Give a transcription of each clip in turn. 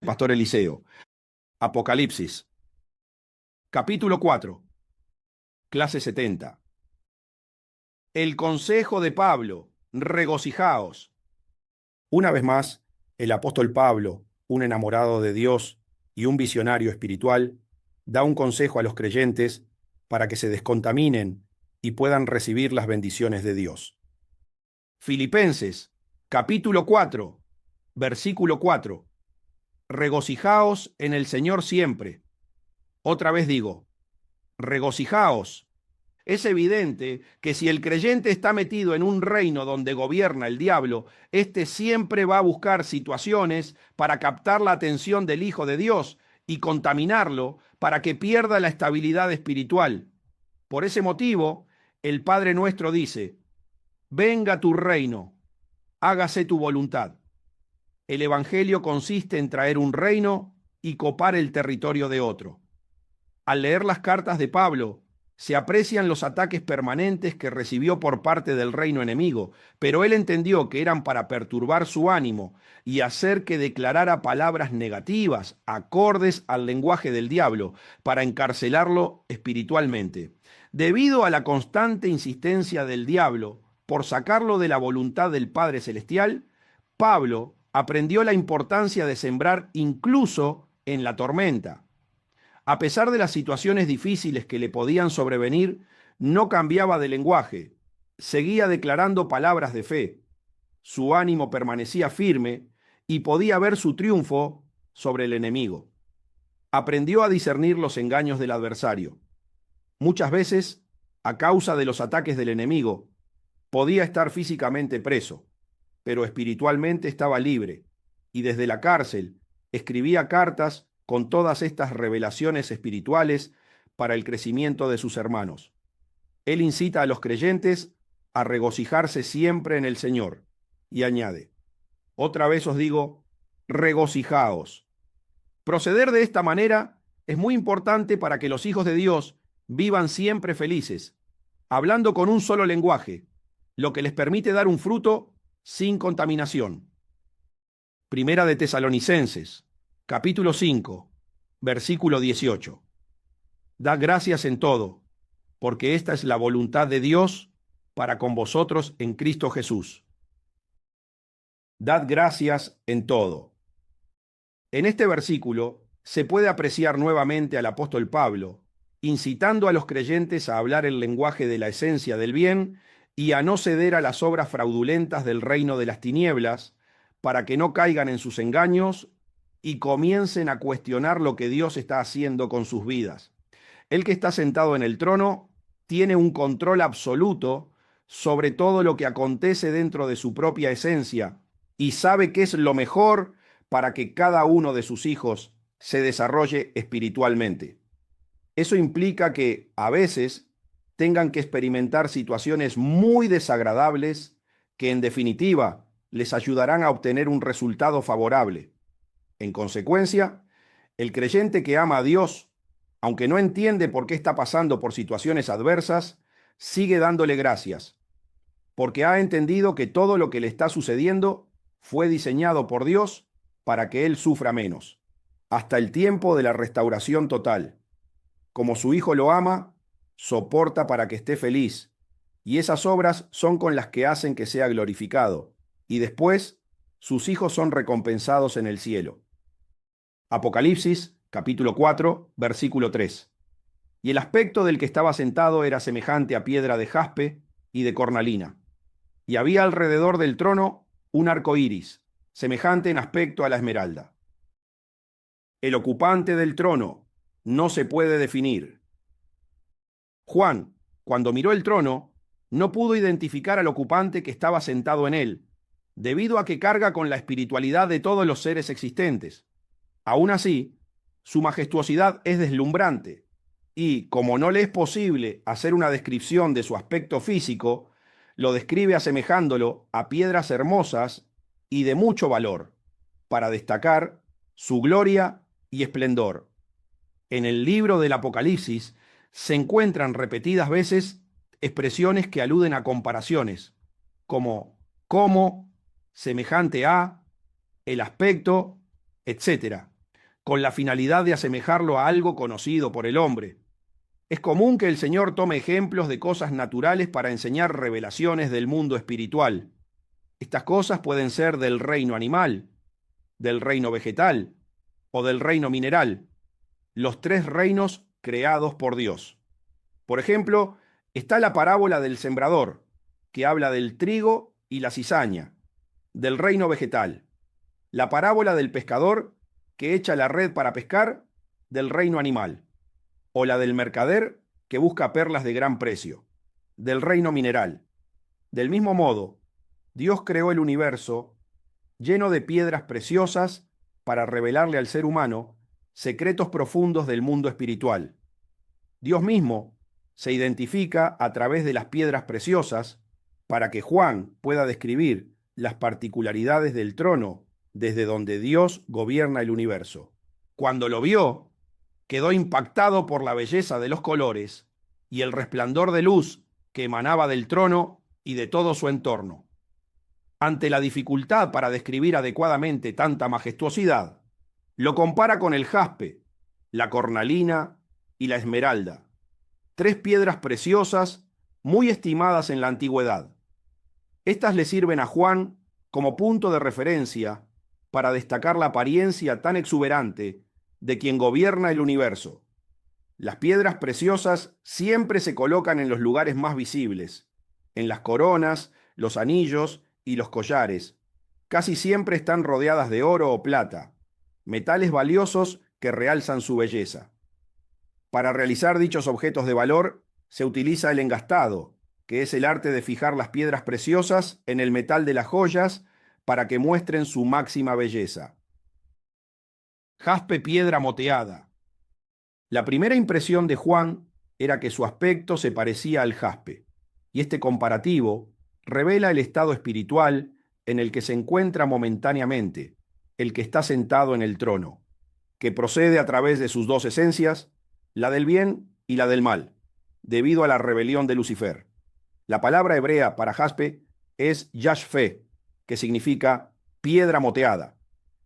Pastor Eliseo. Apocalipsis. Capítulo 4. Clase 70. El consejo de Pablo. Regocijaos. Una vez más, el apóstol Pablo, un enamorado de Dios y un visionario espiritual, da un consejo a los creyentes para que se descontaminen y puedan recibir las bendiciones de Dios. Filipenses, capítulo 4, versículo 4. Regocijaos en el Señor siempre. Otra vez digo, regocijaos. Es evidente que si el creyente está metido en un reino donde gobierna el diablo, éste siempre va a buscar situaciones para captar la atención del Hijo de Dios y contaminarlo para que pierda la estabilidad espiritual. Por ese motivo, el Padre nuestro dice, venga tu reino, hágase tu voluntad. El Evangelio consiste en traer un reino y copar el territorio de otro. Al leer las cartas de Pablo, se aprecian los ataques permanentes que recibió por parte del reino enemigo, pero él entendió que eran para perturbar su ánimo y hacer que declarara palabras negativas, acordes al lenguaje del diablo, para encarcelarlo espiritualmente. Debido a la constante insistencia del diablo por sacarlo de la voluntad del Padre Celestial, Pablo aprendió la importancia de sembrar incluso en la tormenta. A pesar de las situaciones difíciles que le podían sobrevenir, no cambiaba de lenguaje, seguía declarando palabras de fe. Su ánimo permanecía firme y podía ver su triunfo sobre el enemigo. Aprendió a discernir los engaños del adversario. Muchas veces, a causa de los ataques del enemigo, podía estar físicamente preso, pero espiritualmente estaba libre, y desde la cárcel escribía cartas con todas estas revelaciones espirituales para el crecimiento de sus hermanos. Él incita a los creyentes a regocijarse siempre en el Señor, y añade, otra vez os digo, regocijaos. Proceder de esta manera es muy importante para que los hijos de Dios vivan siempre felices, hablando con un solo lenguaje, lo que les permite dar un fruto sin contaminación. Primera de Tesalonicenses, capítulo 5, versículo 18. Dad gracias en todo, porque esta es la voluntad de Dios para con vosotros en Cristo Jesús. Dad gracias en todo. En este versículo se puede apreciar nuevamente al apóstol Pablo, incitando a los creyentes a hablar el lenguaje de la esencia del bien y a no ceder a las obras fraudulentas del reino de las tinieblas, para que no caigan en sus engaños y comiencen a cuestionar lo que Dios está haciendo con sus vidas. El que está sentado en el trono tiene un control absoluto sobre todo lo que acontece dentro de su propia esencia y sabe qué es lo mejor para que cada uno de sus hijos se desarrolle espiritualmente. Eso implica que a veces tengan que experimentar situaciones muy desagradables que en definitiva les ayudarán a obtener un resultado favorable. En consecuencia, el creyente que ama a Dios, aunque no entiende por qué está pasando por situaciones adversas, sigue dándole gracias, porque ha entendido que todo lo que le está sucediendo fue diseñado por Dios para que él sufra menos, hasta el tiempo de la restauración total. Como su Hijo lo ama, soporta para que esté feliz, y esas obras son con las que hacen que sea glorificado, y después sus hijos son recompensados en el cielo. Apocalipsis, capítulo 4, versículo 3. Y el aspecto del que estaba sentado era semejante a piedra de jaspe y de cornalina. Y había alrededor del trono un arco iris, semejante en aspecto a la esmeralda. El ocupante del trono no se puede definir. Juan, cuando miró el trono, no pudo identificar al ocupante que estaba sentado en él, debido a que carga con la espiritualidad de todos los seres existentes. Aún así, su majestuosidad es deslumbrante, y como no le es posible hacer una descripción de su aspecto físico, lo describe asemejándolo a piedras hermosas y de mucho valor, para destacar su gloria y esplendor. En el libro del Apocalipsis se encuentran repetidas veces expresiones que aluden a comparaciones, como, semejante a, el aspecto, etc. con la finalidad de asemejarlo a algo conocido por el hombre. Es común que el Señor tome ejemplos de cosas naturales para enseñar revelaciones del mundo espiritual. Estas cosas pueden ser del reino animal, del reino vegetal o del reino mineral, los tres reinos creados por Dios. Por ejemplo, está la parábola del sembrador, que habla del trigo y la cizaña, del reino vegetal. La parábola del pescador, que echa la red para pescar, del reino animal. O la del mercader, que busca perlas de gran precio, del reino mineral. Del mismo modo, Dios creó el universo lleno de piedras preciosas para revelarle al ser humano secretos profundos del mundo espiritual. Dios mismo se identifica a través de las piedras preciosas para que Juan pueda describir las particularidades del trono desde donde Dios gobierna el universo. Cuando lo vio, quedó impactado por la belleza de los colores y el resplandor de luz que emanaba del trono y de todo su entorno. Ante la dificultad para describir adecuadamente tanta majestuosidad, lo compara con el jaspe, la cornalina y la esmeralda, tres piedras preciosas muy estimadas en la antigüedad. Estas le sirven a Juan como punto de referencia para destacar la apariencia tan exuberante de quien gobierna el universo. Las piedras preciosas siempre se colocan en los lugares más visibles, en las coronas, los anillos y los collares. Casi siempre están rodeadas de oro o plata, metales valiosos que realzan su belleza. Para realizar dichos objetos de valor, se utiliza el engastado, que es el arte de fijar las piedras preciosas en el metal de las joyas para que muestren su máxima belleza. Jaspe, piedra moteada. La primera impresión de Juan era que su aspecto se parecía al jaspe, y este comparativo revela el estado espiritual en el que se encuentra momentáneamente el que está sentado en el trono, que procede a través de sus dos esencias, la del bien y la del mal, debido a la rebelión de Lucifer. La palabra hebrea para jaspe es yashfe, que significa piedra moteada,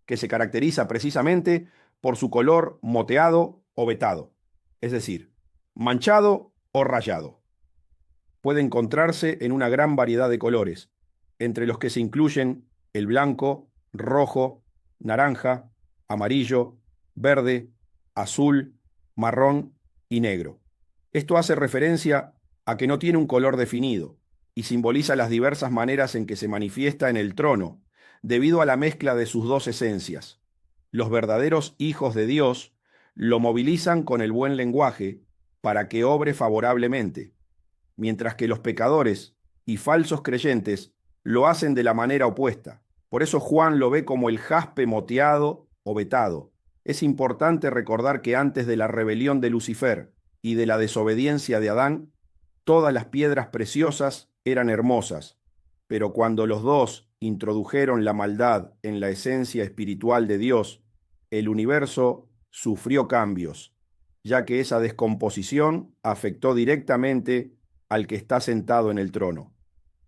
que se caracteriza precisamente por su color moteado o vetado, es decir, manchado o rayado. Puede encontrarse en una gran variedad de colores, entre los que se incluyen el blanco, rojo, naranja, amarillo, verde, azul, marrón y negro. Esto hace referencia a que no tiene un color definido y simboliza las diversas maneras en que se manifiesta en el trono, debido a la mezcla de sus dos esencias. Los verdaderos hijos de Dios lo movilizan con el buen lenguaje para que obre favorablemente, mientras que los pecadores y falsos creyentes lo hacen de la manera opuesta. Por eso Juan lo ve como el jaspe moteado o vetado. Es importante recordar que antes de la rebelión de Lucifer y de la desobediencia de Adán, todas las piedras preciosas eran hermosas, pero cuando los dos introdujeron la maldad en la esencia espiritual de Dios, el universo sufrió cambios, ya que esa descomposición afectó directamente al que está sentado en el trono.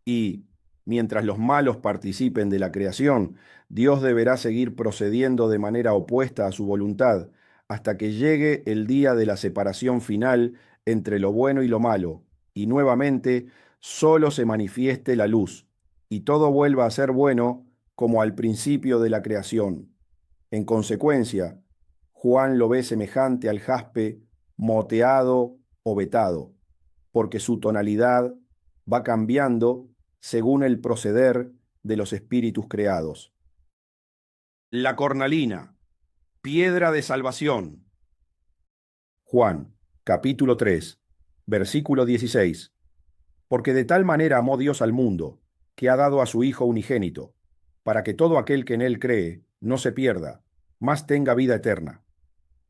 Y, mientras los malos participen de la creación, Dios deberá seguir procediendo de manera opuesta a su voluntad, hasta que llegue el día de la separación final entre lo bueno y lo malo, y nuevamente solo se manifieste la luz, y todo vuelva a ser bueno como al principio de la creación. En consecuencia, Juan lo ve semejante al jaspe moteado o vetado, porque su tonalidad va cambiando según el proceder de los espíritus creados. La cornalina, piedra de salvación. Juan, capítulo 3, versículo 16. Porque de tal manera amó Dios al mundo, que ha dado a su Hijo unigénito, para que todo aquel que en él cree no se pierda, mas tenga vida eterna.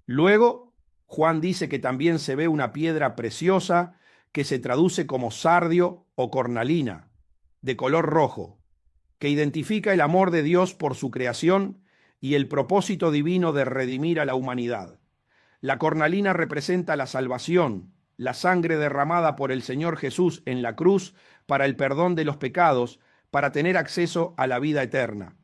Luego, Juan dice que también se ve una piedra preciosa que se traduce como sardio o cornalina, de color rojo, que identifica el amor de Dios por su creación y el propósito divino de redimir a la humanidad. La cornalina representa la salvación, la sangre derramada por el Señor Jesús en la cruz para el perdón de los pecados, para tener acceso a la vida eterna.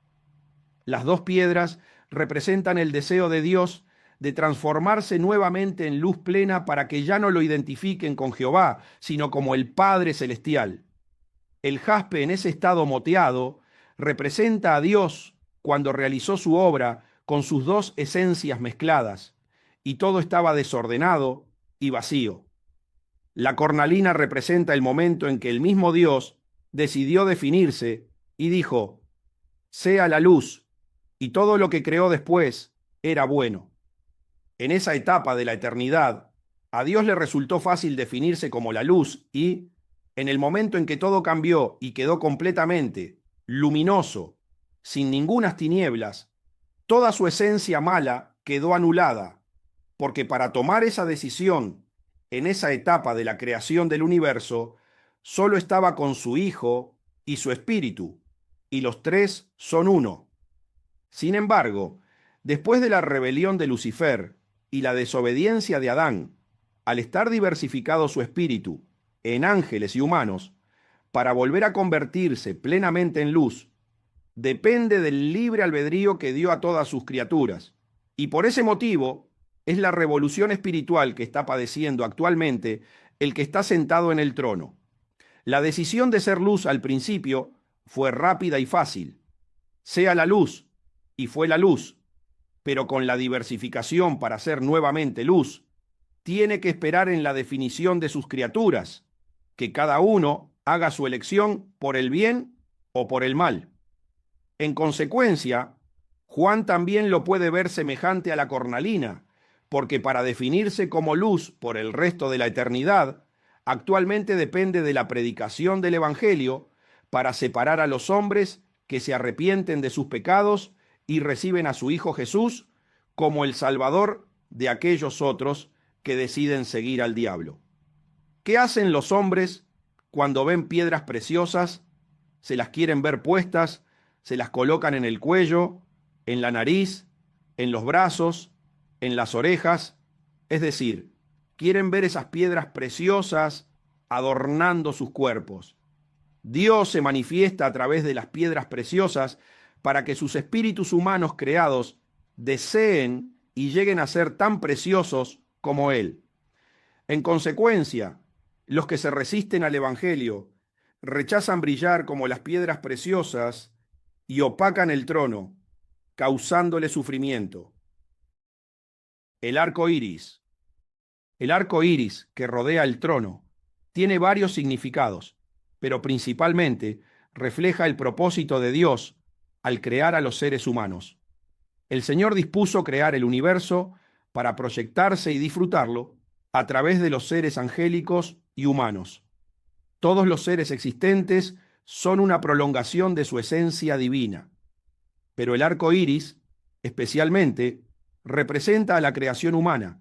Las dos piedras representan el deseo de Dios de transformarse nuevamente en luz plena para que ya no lo identifiquen con Jehová, sino como el Padre Celestial. El jaspe en ese estado moteado representa a Dios cuando realizó su obra con sus dos esencias mezcladas, y todo estaba desordenado y vacío. La cornalina representa el momento en que el mismo Dios decidió definirse y dijo: sea la luz, y todo lo que creó después era bueno. En esa etapa de la eternidad, a Dios le resultó fácil definirse como la luz y, en el momento en que todo cambió y quedó completamente luminoso, sin ningunas tinieblas, toda su esencia mala quedó anulada, porque para tomar esa decisión en esa etapa de la creación del universo, solo estaba con su Hijo y su Espíritu, y los tres son uno. Sin embargo, después de la rebelión de Lucifer y la desobediencia de Adán, al estar diversificado su espíritu en ángeles y humanos, para volver a convertirse plenamente en luz, depende del libre albedrío que dio a todas sus criaturas. Y por ese motivo es la revolución espiritual que está padeciendo actualmente el que está sentado en el trono. La decisión de ser luz al principio fue rápida y fácil. Sea la luz, y fue la luz, pero con la diversificación para ser nuevamente luz, tiene que esperar en la definición de sus criaturas, que cada uno haga su elección por el bien o por el mal. En consecuencia, Juan también lo puede ver semejante a la cornalina, porque para definirse como luz por el resto de la eternidad, actualmente depende de la predicación del Evangelio para separar a los hombres que se arrepienten de sus pecados y reciben a su Hijo Jesús como el Salvador de aquellos otros que deciden seguir al diablo. ¿Qué hacen los hombres cuando ven piedras preciosas? Se las quieren ver puestas, se las colocan en el cuello, en la nariz, en los brazos, en las orejas, es decir, quieren ver esas piedras preciosas adornando sus cuerpos. Dios se manifiesta a través de las piedras preciosas para que sus espíritus humanos creados deseen y lleguen a ser tan preciosos como Él. En consecuencia, los que se resisten al Evangelio rechazan brillar como las piedras preciosas y opacan el trono, causándole sufrimiento. El arco iris. El arco iris que rodea el trono tiene varios significados, pero principalmente refleja el propósito de Dios al crear a los seres humanos. El Señor dispuso crear el universo para proyectarse y disfrutarlo a través de los seres angélicos y humanos. Todos los seres existentes son una prolongación de su esencia divina. Pero el arco iris, especialmente, representa a la creación humana,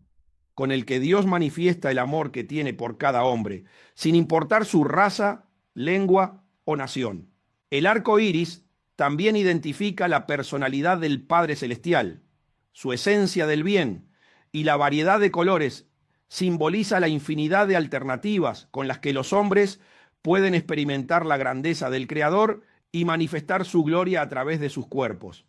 con el que Dios manifiesta el amor que tiene por cada hombre, sin importar su raza, lengua o nación. El arco iris también identifica la personalidad del Padre Celestial, su esencia del bien, y la variedad de colores simboliza la infinidad de alternativas con las que los hombres pueden experimentar la grandeza del Creador y manifestar su gloria a través de sus cuerpos.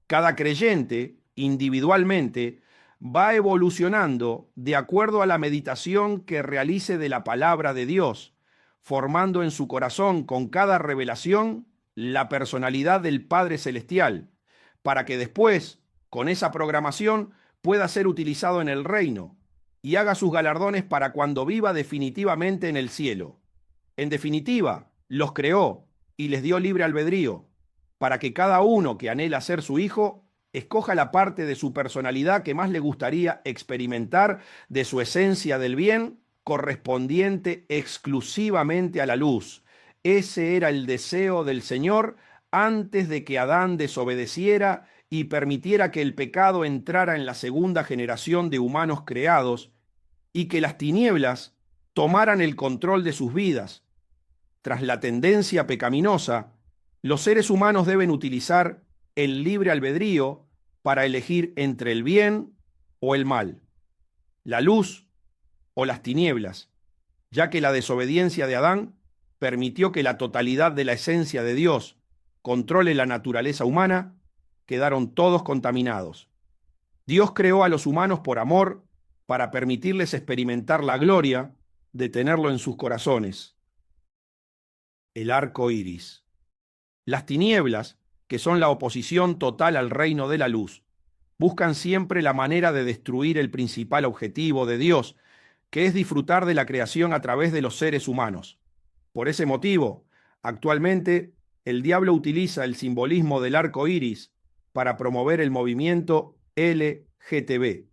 Cada creyente, individualmente, va evolucionando de acuerdo a la meditación que realice de la palabra de Dios, formando en su corazón con cada revelación la personalidad del Padre Celestial, para que después, con esa programación, pueda ser utilizado en el reino y haga sus galardones para cuando viva definitivamente en el cielo. En definitiva, los creó y les dio libre albedrío, para que cada uno que anhela ser su hijo escoja la parte de su personalidad que más le gustaría experimentar de su esencia del bien, correspondiente exclusivamente a la luz. Ese era el deseo del Señor antes de que Adán desobedeciera y permitiera que el pecado entrara en la segunda generación de humanos creados y que las tinieblas tomaran el control de sus vidas. Tras la tendencia pecaminosa, los seres humanos deben utilizar el libre albedrío para elegir entre el bien o el mal, la luz o las tinieblas, ya que la desobediencia de Adán permitió que la totalidad de la esencia de Dios controle la naturaleza humana quedaron todos contaminados. Dios creó a los humanos por amor para permitirles experimentar la gloria de tenerlo en sus corazones. El arco iris. Las tinieblas, que son la oposición total al reino de la luz, buscan siempre la manera de destruir el principal objetivo de Dios, que es disfrutar de la creación a través de los seres humanos. Por ese motivo, actualmente, el diablo utiliza el simbolismo del arco iris para promover el movimiento LGTB,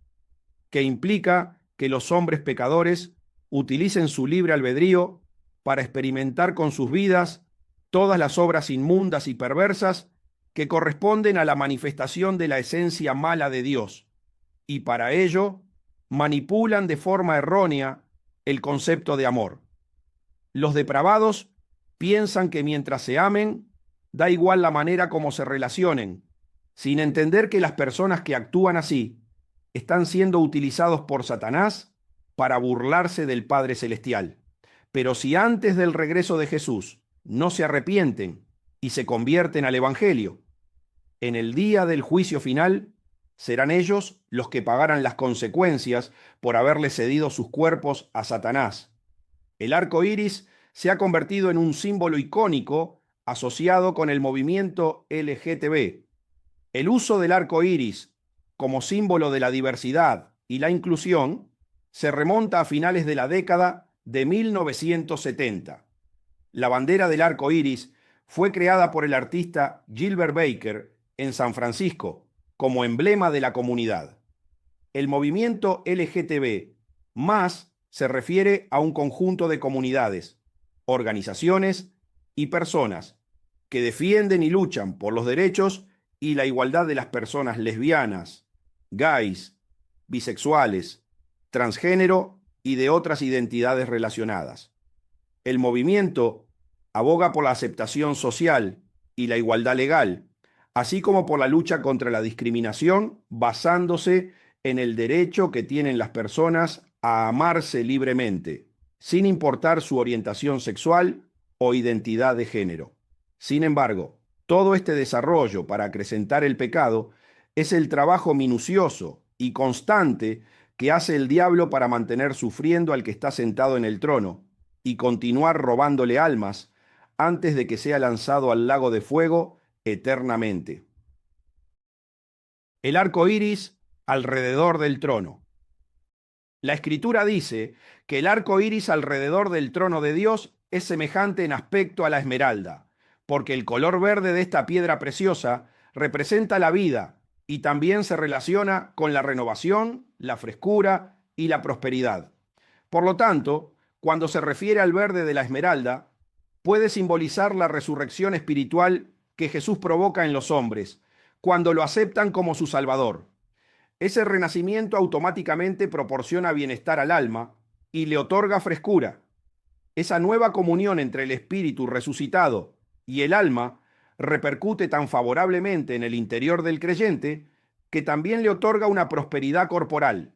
que implica que los hombres pecadores utilicen su libre albedrío para experimentar con sus vidas todas las obras inmundas y perversas que corresponden a la manifestación de la esencia mala de Dios, y para ello manipulan de forma errónea el concepto de amor. Los depravados piensan que mientras se amen, da igual la manera como se relacionen, sin entender que las personas que actúan así están siendo utilizados por Satanás para burlarse del Padre Celestial. Pero si antes del regreso de Jesús no se arrepienten y se convierten al Evangelio, en el día del juicio final serán ellos los que pagarán las consecuencias por haberle cedido sus cuerpos a Satanás. El arco iris se ha convertido en un símbolo icónico asociado con el movimiento LGTB. El uso del arco iris como símbolo de la diversidad y la inclusión se remonta a finales de la década de 1970. La bandera del arco iris fue creada por el artista Gilbert Baker en San Francisco como emblema de la comunidad. El movimiento LGTB más se refiere a un conjunto de comunidades, organizaciones y personas que defienden y luchan por los derechos y la igualdad de las personas lesbianas, gays, bisexuales, transgénero y de otras identidades relacionadas. El movimiento aboga por la aceptación social y la igualdad legal, así como por la lucha contra la discriminación basándose en el derecho que tienen las personas a amarse libremente, sin importar su orientación sexual o identidad de género. Sin embargo, todo este desarrollo para acrecentar el pecado es el trabajo minucioso y constante que hace el diablo para mantener sufriendo al que está sentado en el trono y continuar robándole almas antes de que sea lanzado al lago de fuego eternamente. El arco iris alrededor del trono. La Escritura dice que el arco iris alrededor del trono de Dios es semejante en aspecto a la esmeralda, porque el color verde de esta piedra preciosa representa la vida y también se relaciona con la renovación, la frescura y la prosperidad. Por lo tanto, cuando se refiere al verde de la esmeralda, puede simbolizar la resurrección espiritual que Jesús provoca en los hombres, cuando lo aceptan como su Salvador. Ese renacimiento automáticamente proporciona bienestar al alma y le otorga frescura. Esa nueva comunión entre el espíritu resucitado y el alma repercute tan favorablemente en el interior del creyente que también le otorga una prosperidad corporal.